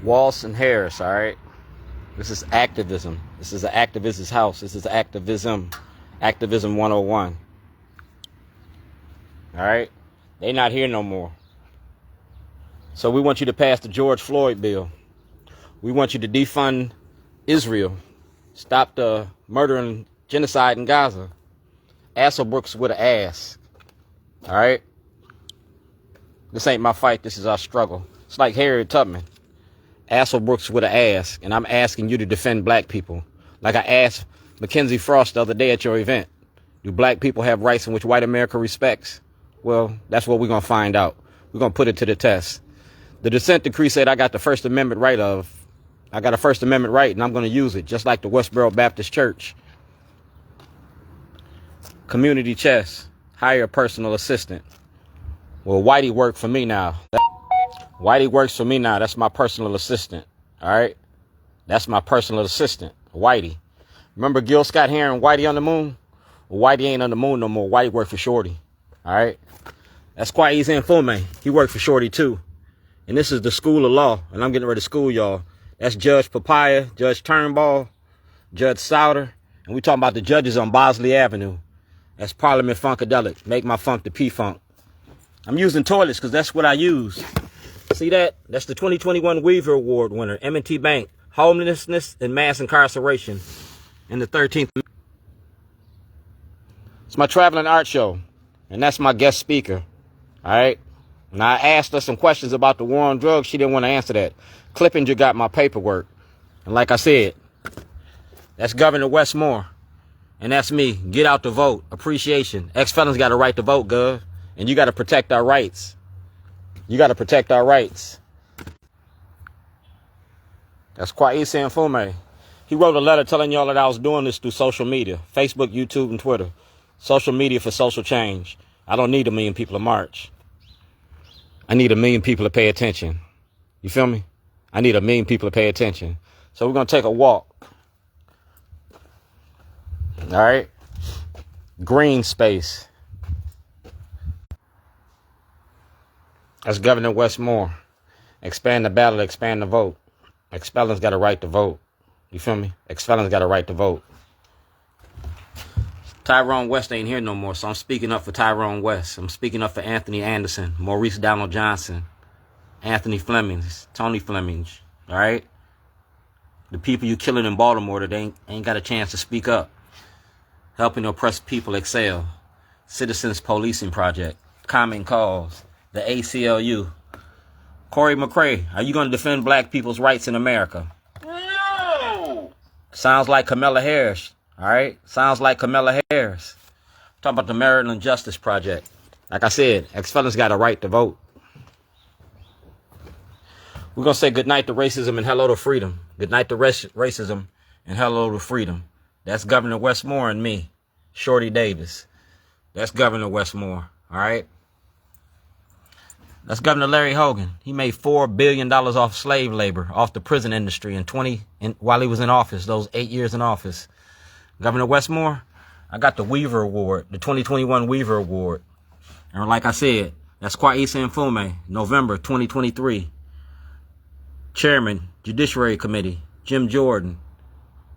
Walsh and Harris, all right? This is activism. This is an activist's house. This is activism. Activism 101. All right? They not here no more. So we want you to pass the George Floyd bill. We want you to defund Israel. Stop the murder and genocide in Gaza. Asselbrooks with an ass. All right? This ain't my fight. This is our struggle. It's like Harriet Tubman. Asselbrooks with an ass. And I'm asking you to defend black people. Like I asked Mackenzie Frost the other day at your event. Do black people have rights in which white America respects? Well, that's what we're going to find out. We're going to put it to the test. The dissent decree said I got the First Amendment right I got a First Amendment right, and I'm going to use it, just like the Westboro Baptist Church. Community chest. Hire a personal assistant. Well, Whitey worked for me now. Whitey works for me now. That's my personal assistant. All right? That's my personal assistant, Whitey. Remember Gil Scott Heron, Whitey on the moon? Well, Whitey ain't on the moon no more. Whitey worked for Shorty. All right? That's Kwai's Nfume. He worked for Shorty, too. And this is the school of law. And I'm getting ready to school y'all. That's Judge Papaya, Judge Turnbull, Judge Souter. And we talking about the judges on Bosley Avenue. That's Parliament Funkadelic. Make my funk the P-Funk. I'm using toilets because that's what I use. See that? That's the 2021 Weaver Award winner, M&T Bank. Homelessness and mass incarceration in the 13th. It's my traveling art show. And that's my guest speaker. All right? And I asked her some questions about the war on drugs. She didn't want to answer that. Clippinger got my paperwork. And like I said, that's Governor Westmore. And that's me. Get out to vote. Appreciation. Ex-felons got a right to vote, Gov. And you got to protect our rights. You got to protect our rights. That's Kwesi Nfume. He wrote a letter telling y'all that I was doing this through social media. Facebook, YouTube, and Twitter. Social media for social change. I don't need 1 million people to march. I need 1 million people to pay attention. You feel me? I need 1 million people to pay attention. So we're going to take a walk. All right? Green space. That's Governor Westmore. Expand the ballot, expand the vote. Ex-felons got a right to vote. You feel me? Ex-felons got a right to vote. Tyrone West ain't here no more, so I'm speaking up for Tyrone West. I'm speaking up for Anthony Anderson, Maurice Donald Johnson, Anthony Flemings, Tony Flemings, all right? The people you killing in Baltimore that ain't got a chance to speak up. Helping oppressed people excel. Citizens Policing Project. Common Cause. The ACLU. Corey McCray, are you going to defend black people's rights in America? No! Sounds like Kamala Harris. All right? Sounds like Kamala Harris. Talking about the Maryland Justice Project. Like I said, ex-felons got a right to vote. We're going to say goodnight to racism and hello to freedom. Goodnight to racism and hello to freedom. That's Governor Westmore and me, Shorty Davis. That's Governor Westmore. All right? That's Governor Larry Hogan. He made $4 billion off slave labor, off the prison industry while he was in office, those 8 years in office. Governor Westmore, I got the Weaver Award, the 2021 Weaver Award. And like I said, that's Kwesi Nfume, November 2023. Chairman, Judiciary Committee, Jim Jordan.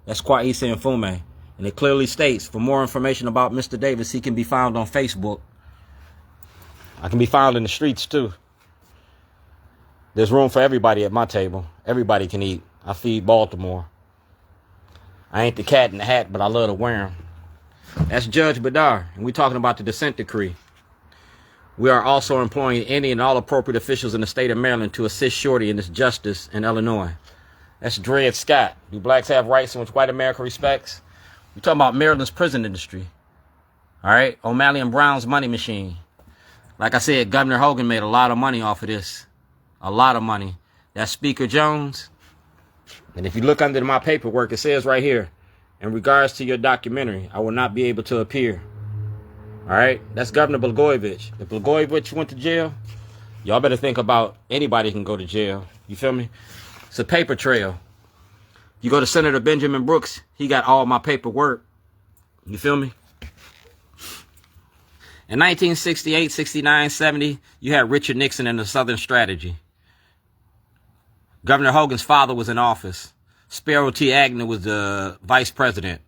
That's Kwesi Nfume. And it clearly states, for more information about Mr. Davis, he can be found on Facebook. I can be found in the streets, too. There's room for everybody at my table. Everybody can eat. I feed Baltimore. I ain't the cat in the hat, but I love to wear them. That's Judge Badar, and we're talking about the dissent decree. We are also employing any and all appropriate officials in the state of Maryland to assist Shorty in this justice in Illinois. That's Dred Scott. Do blacks have rights in which white America respects? We're talking about Maryland's prison industry. All right? O'Malley and Brown's money machine. Like I said, Governor Hogan made a lot of money off of this. A lot of money. That's Speaker Jones. And if you look under my paperwork, it says right here, in regards to your documentary, I will not be able to appear. All right? That's Governor Blagojevich. If Blagojevich went to jail, y'all better think about anybody can go to jail. You feel me? It's a paper trail. You go to Senator Benjamin Brooks, he got all my paperwork. You feel me? In 1968, 69, 70, you had Richard Nixon and the Southern Strategy. Governor Hogan's father was in office. Spiro T. Agnew was the vice president.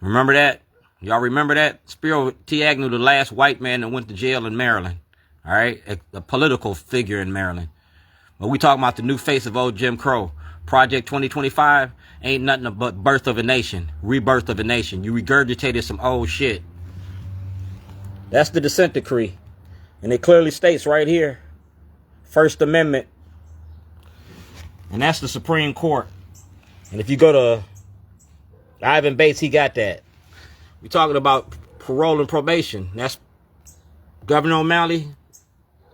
Remember that? Y'all remember that? Spiro T. Agnew, the last white man that went to jail in Maryland. All right? A political figure in Maryland. But we talking about the new face of old Jim Crow. Project 2025 ain't nothing but birth of a nation. Rebirth of a nation. You regurgitated some old shit. That's the dissent decree. And it clearly states right here, First Amendment. And that's the Supreme Court. And if you go to Ivan Bates, he got that. We're talking about parole and probation. That's Governor O'Malley,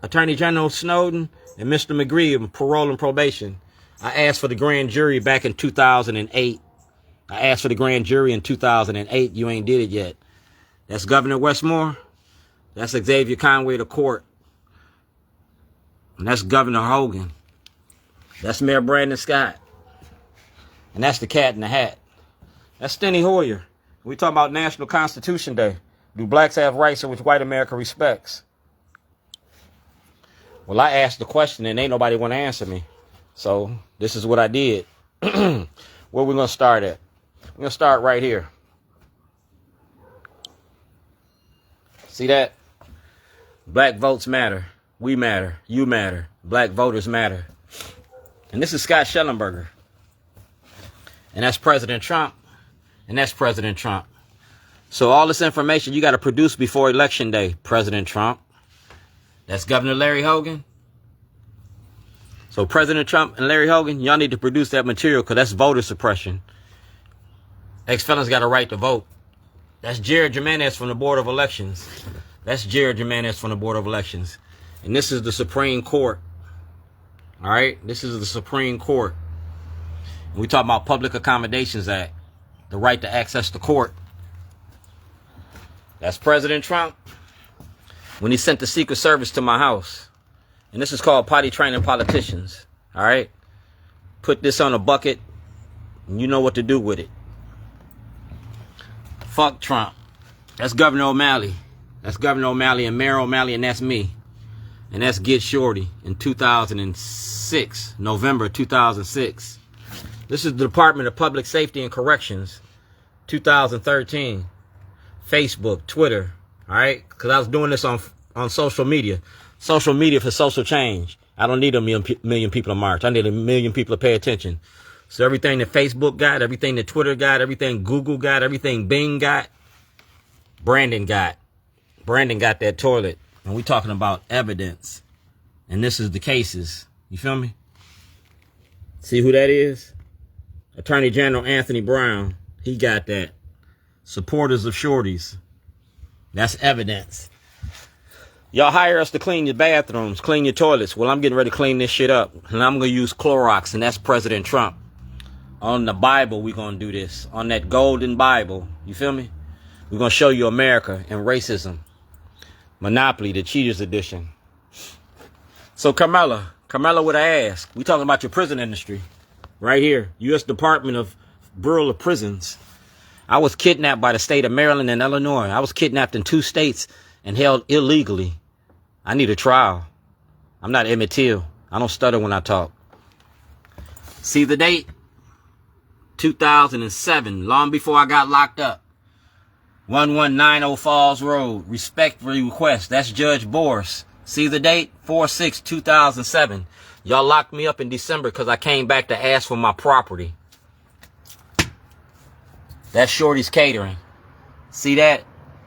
Attorney General Snowden, and Mr. McGree of parole and probation. I asked for the grand jury back in 2008. I asked for the grand jury in 2008. You ain't did it yet. That's Governor Westmore. That's Xavier Conway to court. And that's Governor Hogan. That's Mayor Brandon Scott. And that's the cat in the hat. That's Steny Hoyer. We talking about National Constitution Day. Do blacks have rights in which white America respects? Well, I asked the question and ain't nobody want to answer me. So this is what I did. Where we going to start at? We're going to start right here. See that? Black votes matter. We matter. You matter. Black voters matter. And this is Scott Shellenberger. And that's President Trump. And that's President Trump. So all this information you got to produce before Election Day, President Trump. That's Governor Larry Hogan. So President Trump and Larry Hogan, y'all need to produce that material because that's voter suppression. Ex-felons got a right to vote. That's Jared Jimenez from the Board of Elections. That's Jared Jimenez from the Board of Elections. And this is the Supreme Court. All right? This is the Supreme Court. And we talk about Public Accommodations Act. The right to access the court. That's President Trump. When he sent the Secret Service to my house. And this is called potty training politicians. All right? Put this on a bucket. And you know what to do with it. Fuck Trump. That's Governor O'Malley. That's Governor O'Malley and Mayor O'Malley, and that's me. And that's Get Shorty in 2006, November 2006. This is the Department of Public Safety and Corrections, 2013. Facebook, Twitter, all right? Because I was doing this on social media. Social media for social change. I don't need a million people to march. I need a million people to pay attention. So everything that Facebook got, everything that Twitter got, everything Google got, everything Bing got, Brandon got. Brandon got that toilet. And we talking about evidence. And this is the cases. You feel me? See who that is? Attorney General Anthony Brown. He got that. Supporters of shorties. That's evidence. Y'all hire us to clean your bathrooms, clean your toilets. Well, I'm getting ready to clean this shit up. And I'm going to use Clorox. And that's President Trump. On the Bible, we're going to do this. On that golden Bible. You feel me? We're going to show you America and racism. Monopoly, the Cheaters Edition. So Kamala with an ask. We talking about your prison industry. Right here. U.S. Department of Bureau of Prisons. I was kidnapped by the state of Maryland and Illinois. I was kidnapped in 2 states and held illegally. I need a trial. I'm not Emmett Till. I don't stutter when I talk. See the date? 2007, long before I got locked up. 1190 Falls Road, respectfully request. That's Judge Boris. See the date? 4/6/2007. Y'all locked me up in December because I came back to ask for my property. That's Shorty's Catering. See that?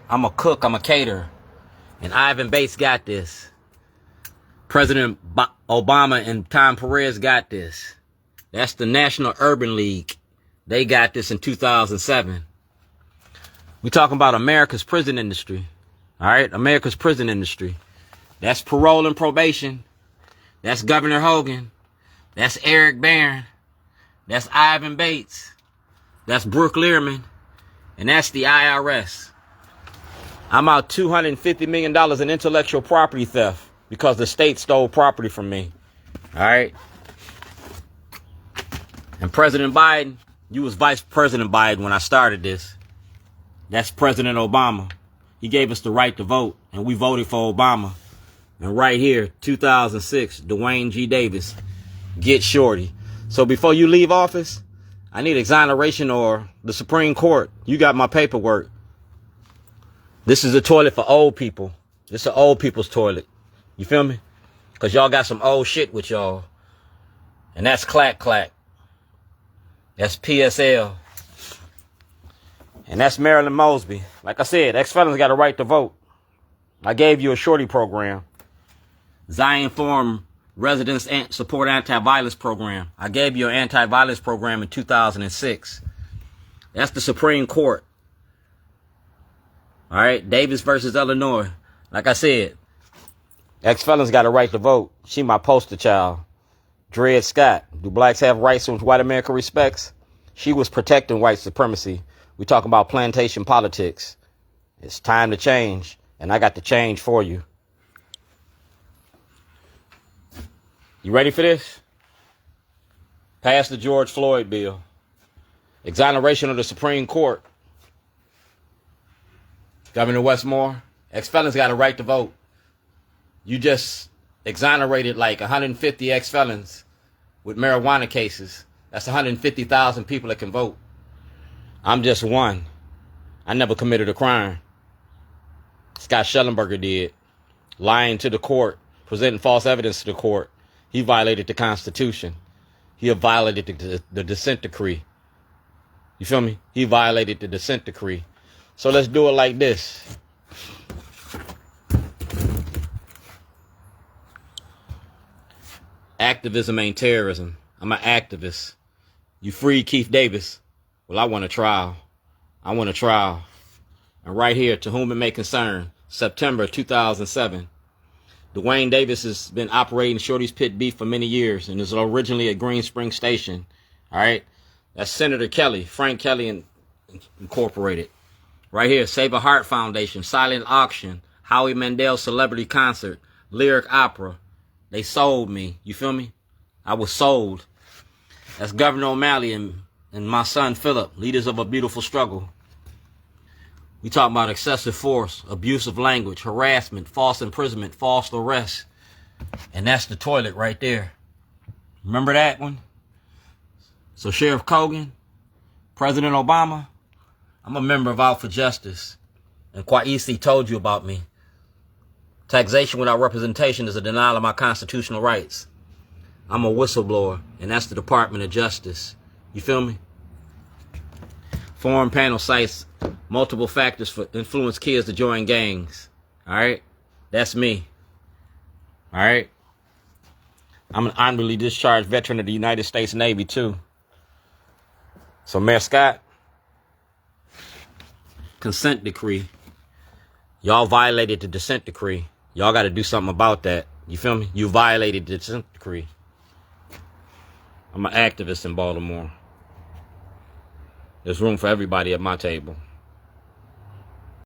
I'm a cook. I'm a caterer. And Ivan Bates got this. President Obama and Tom Perez got this. That's the National Urban League. They got this in 2007. We talking about America's prison industry. All right? America's prison industry. That's parole and probation. That's Governor Hogan. That's Erek Barron. That's Ivan Bates. That's Brooke Learman. And that's the IRS. I'm out $250 million in intellectual property theft because the state stole property from me. All right? And President Biden, you was Vice President Biden when I started this. That's President Obama. He gave us the right to vote, and we voted for Obama. And right here, 2006, Dwayne G. Davis. get shorty. So before you leave office, I need exoneration or the Supreme Court. You got my paperwork. This is a toilet for old people. This is an old people's toilet. You feel me? Because y'all got some old shit with y'all. And that's clack clack. That's PSL. And that's Marilyn Mosby. Like I said, ex-felons got a right to vote. I gave you a shorty program. Zion Forum Residents Support Anti-Violence Program. I gave you an anti-violence program in 2006. That's the Supreme Court. All right, Davis versus Illinois. Like I said, ex-felons got a right to vote. She my poster child. Dred Scott. Do blacks have rights which white America respects? She was protecting white supremacy. We talking about plantation politics. It's time to change, and I got the change for you. You ready for this? Pass the George Floyd bill. Exoneration of the Supreme Court. Governor Westmore, ex-felons got a right to vote. You just exonerated like 150 ex-felons with marijuana cases. That's 150,000 people that can vote. I'm just one. I never committed a crime. Scott Shellenberger did. Lying to the court, presenting false evidence to the court. He violated the Constitution. He violated the dissent decree. You feel me? He violated the dissent decree. So let's do it like this. Activism ain't terrorism. I'm an activist. You freed Keith Davis. Well, I want a trial. I want a trial. And right here, to whom it may concern, September 2007. Dwayne Davis has been operating Shorty's Pit Beef for many years and is originally at Green Spring Station. All right. That's Senator Kelly, Frank Kelly Incorporated. Right here, Save a Heart Foundation, Silent Auction, Howie Mandel Celebrity Concert, Lyric Opera. They sold me. You feel me? I was sold. That's Gov.O'Malley and my son Philip, leaders of a beautiful struggle. We talk about excessive force, abusive language, harassment, false imprisonment, false arrest. And that's the toilet right there. Remember that one? So Sheriff Kogan, President Obama, I'm a member of Out for Justice. And Kwaisi told you about me. Taxation without representation is a denial of my constitutional rights. I'm a whistleblower, and that's the Department of Justice. You feel me? Forum panel cites multiple factors for influence kids to join gangs. All right? That's me. All right? I'm an honorably discharged veteran of the United States Navy, too. So, Mayor Scott, consent decree. Y'all violated the dissent decree. Y'all got to do something about that. You feel me? You violated the dissent decree. I'm an activist in Baltimore. There's room for everybody at my table.